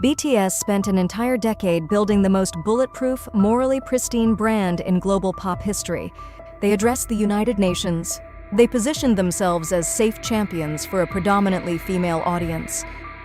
BTS spent an entire decade building the most bulletproof, morally pristine brand in global pop history. They addressed the United Nations. They positioned themselves as safe champions for a predominantly female audience.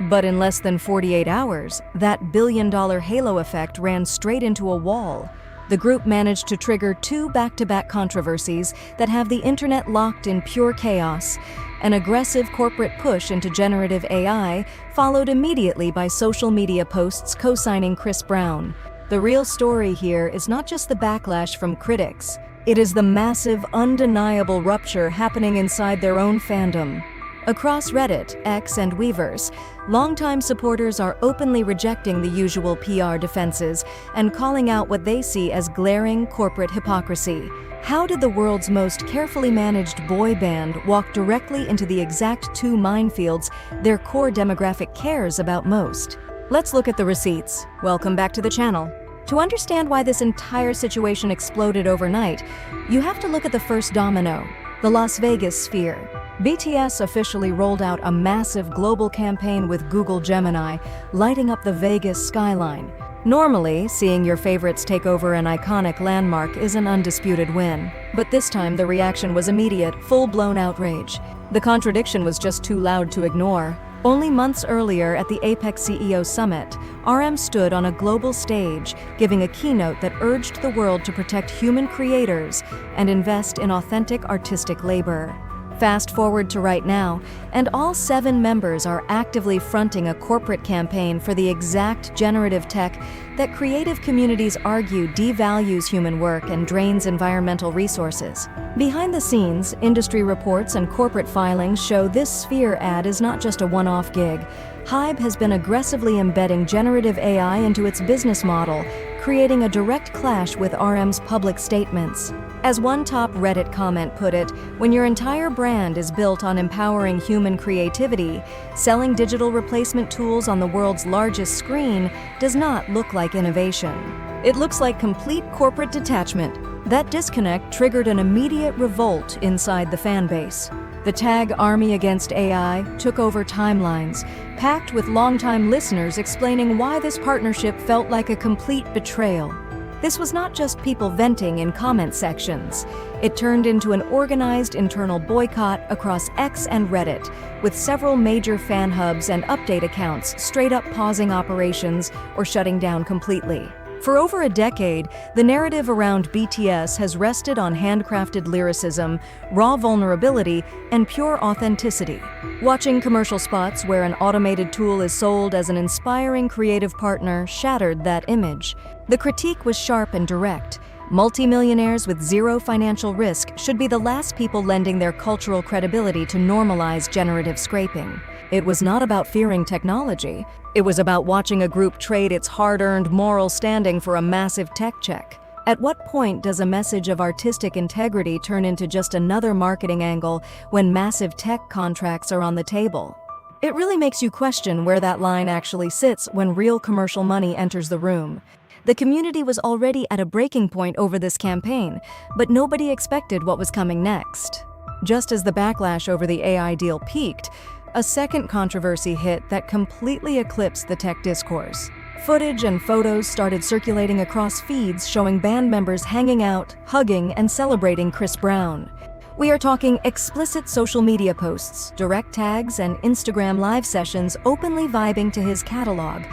But in less than 48 hours, that billion-dollar halo effect ran straight into a wall. The group managed to trigger two back-to-back controversies that have the internet locked in pure chaos. An aggressive corporate push into generative AI, followed immediately by social media posts co-signing Chris Brown. The real story here is not just the backlash from critics. It is the massive, undeniable rupture happening inside their own fandom. Across Reddit, X, and Weverse, longtime supporters are openly rejecting the usual PR defenses and calling out what they see as glaring corporate hypocrisy. How did the world's most carefully managed boy band walk directly into the exact two minefields their core demographic cares about most? Let's look at the receipts. Welcome back to the channel. To understand why this entire situation exploded overnight, you have to look at the first domino, the Las Vegas sphere. BTS officially rolled out a massive global campaign with Google Gemini, lighting up the Vegas skyline. Normally, seeing your favorites take over an iconic landmark is an undisputed win. But this time the reaction was immediate, full-blown outrage. The contradiction was just too loud to ignore. Only months earlier at the Apex CEO Summit, RM stood on a global stage, giving a keynote that urged the world to protect human creators and invest in authentic artistic labor. Fast forward to right now, and all 7 members are actively fronting a corporate campaign for the exact generative tech that creative communities argue devalues human work and drains environmental resources. Behind the scenes, industry reports and corporate filings show this Sphere ad is not just a one-off gig. Hybe has been aggressively embedding generative AI into its business model, creating a direct clash with RM's public statements. As one top Reddit comment put it, when your entire brand is built on empowering human creativity, selling digital replacement tools on the world's largest screen does not look like innovation. It looks like complete corporate detachment. That disconnect triggered an immediate revolt inside the fanbase. The tag Army Against AI took over timelines, packed with longtime listeners explaining why this partnership felt like a complete betrayal. This was not just people venting in comment sections. It turned into an organized internal boycott across X and Reddit, with several major fan hubs and update accounts straight up pausing operations or shutting down completely. For over a decade, the narrative around BTS has rested on handcrafted lyricism, raw vulnerability, and pure authenticity. Watching commercial spots where an automated tool is sold as an inspiring creative partner shattered that image. The critique was sharp and direct. Multimillionaires with zero financial risk should be the last people lending their cultural credibility to normalize generative scraping. It was not about fearing technology. It was about watching a group trade its hard-earned moral standing for a massive tech check. At what point does a message of artistic integrity turn into just another marketing angle when massive tech contracts are on the table? It really makes you question where that line actually sits when real commercial money enters the room. The community was already at a breaking point over this campaign, but nobody expected what was coming next. Just as the backlash over the AI deal peaked, a second controversy hit that completely eclipsed the tech discourse. Footage and photos started circulating across feeds showing band members hanging out, hugging, and celebrating Chris Brown. We are talking explicit social media posts, direct tags, and Instagram live sessions openly vibing to his catalog.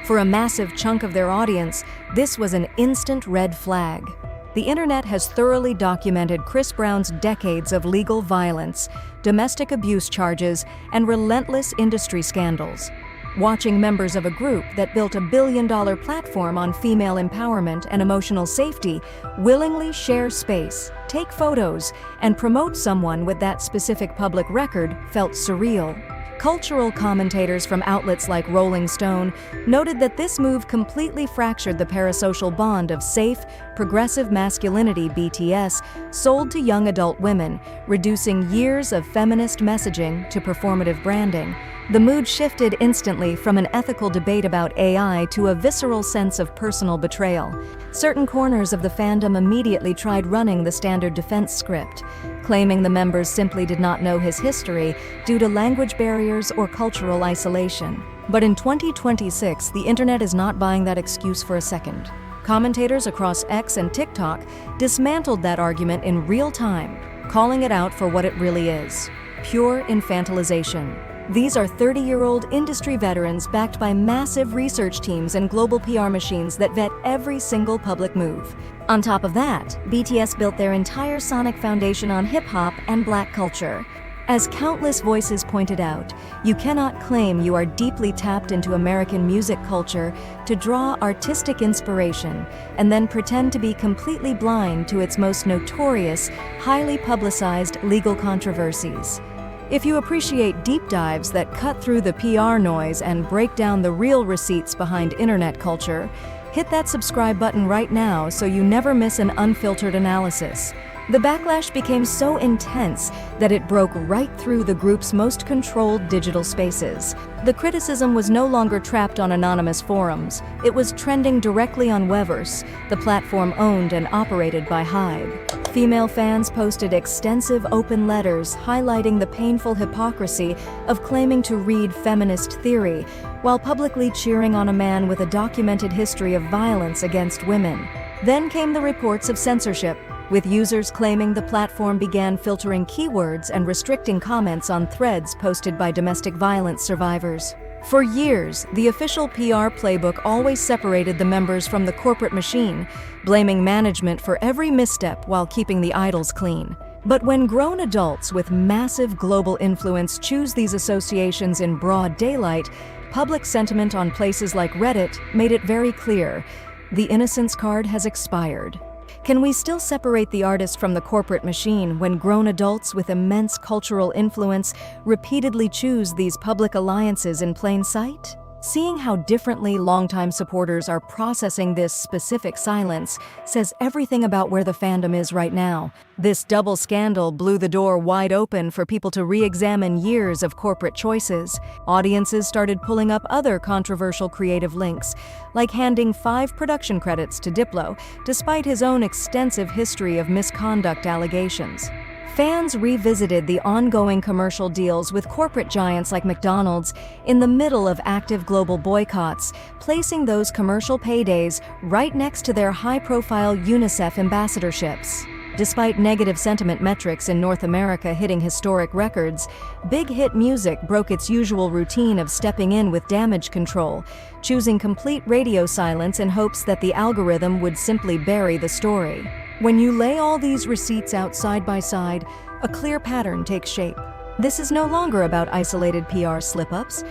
For a massive chunk of their audience, this was an instant red flag. The internet has thoroughly documented Chris Brown's decades of legal violence, domestic abuse charges, and relentless industry scandals. Watching members of a group that built a billion-dollar platform on female empowerment and emotional safety willingly share space, take photos, and promote someone with that specific public record felt surreal. Cultural commentators from outlets like Rolling Stone noted that this move completely fractured the parasocial bond of safe, progressive masculinity BTS sold to young adult women, reducing years of feminist messaging to performative branding. The mood shifted instantly from an ethical debate about AI to a visceral sense of personal betrayal. Certain corners of the fandom immediately tried running the standard defense script, claiming the members simply did not know his history due to language barriers or cultural isolation. But in 2026, the internet is not buying that excuse for a second. Commentators across X and TikTok dismantled that argument in real time, calling it out for what it really is: pure infantilization. These are 30-year-old industry veterans backed by massive research teams and global PR machines that vet every single public move. On top of that, BTS built their entire sonic foundation on hip-hop and black culture. As countless voices pointed out, you cannot claim you are deeply tapped into American music culture to draw artistic inspiration and then pretend to be completely blind to its most notorious, highly publicized legal controversies. If you appreciate deep dives that cut through the PR noise and break down the real receipts behind internet culture, hit that subscribe button right now so you never miss an unfiltered analysis. The backlash became so intense that it broke right through the group's most controlled digital spaces. The criticism was no longer trapped on anonymous forums. It was trending directly on Weverse, the platform owned and operated by Hybe. Female fans posted extensive open letters highlighting the painful hypocrisy of claiming to read feminist theory while publicly cheering on a man with a documented history of violence against women. Then came the reports of censorship, with users claiming the platform began filtering keywords and restricting comments on threads posted by domestic violence survivors. For years, the official PR playbook always separated the members from the corporate machine, blaming management for every misstep while keeping the idols clean. But when grown adults with massive global influence choose these associations in broad daylight, public sentiment on places like Reddit made it very clear: the Innocence card has expired. Can we still separate the artist from the corporate machine when grown adults with immense cultural influence repeatedly choose these public alliances in plain sight? Seeing how differently longtime supporters are processing this specific silence says everything about where the fandom is right now. This double scandal blew the door wide open for people to re-examine years of corporate choices. Audiences started pulling up other controversial creative links, like handing 5 production credits to Diplo, despite his own extensive history of misconduct allegations. Fans revisited the ongoing commercial deals with corporate giants like McDonald's in the middle of active global boycotts, placing those commercial paydays right next to their high-profile UNICEF ambassadorships. Despite negative sentiment metrics in North America hitting historic records, big hit music broke its usual routine of stepping in with damage control, choosing complete radio silence in hopes that the algorithm would simply bury the story. When you lay all these receipts out side by side, a clear pattern takes shape. This is no longer about isolated PR slip-ups.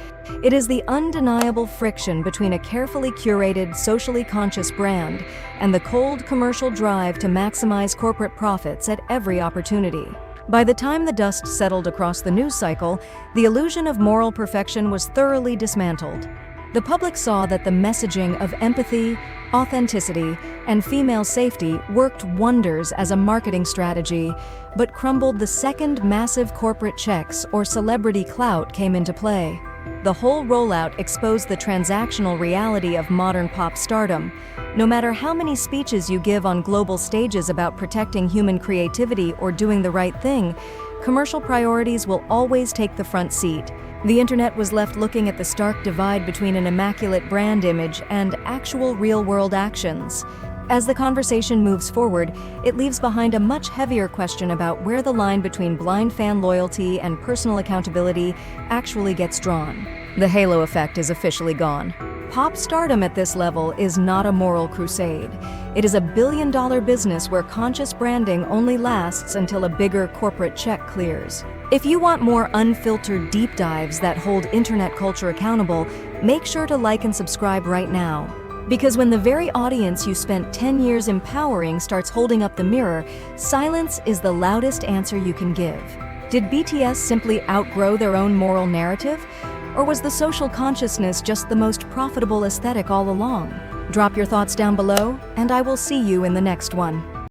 It is the undeniable friction between a carefully curated, socially conscious brand and the cold commercial drive to maximize corporate profits at every opportunity. By the time the dust settled across the news cycle, the illusion of moral perfection was thoroughly dismantled. The public saw that the messaging of empathy, authenticity, and female safety worked wonders as a marketing strategy, but crumbled the second massive corporate checks or celebrity clout came into play. The whole rollout exposed the transactional reality of modern pop stardom. No matter how many speeches you give on global stages about protecting human creativity or doing the right thing, commercial priorities will always take the front seat. The internet was left looking at the stark divide between an immaculate brand image and actual real-world actions. As the conversation moves forward, it leaves behind a much heavier question about where the line between blind fan loyalty and personal accountability actually gets drawn. The halo effect is officially gone. Pop stardom at this level is not a moral crusade. It is a billion-dollar business where conscious branding only lasts until a bigger corporate check clears. If you want more unfiltered deep dives that hold internet culture accountable, make sure to like and subscribe right now. Because when the very audience you spent 10 years empowering starts holding up the mirror, silence is the loudest answer you can give. Did BTS simply outgrow their own moral narrative? Or was the social consciousness just the most profitable aesthetic all along? Drop your thoughts down below, and I will see you in the next one.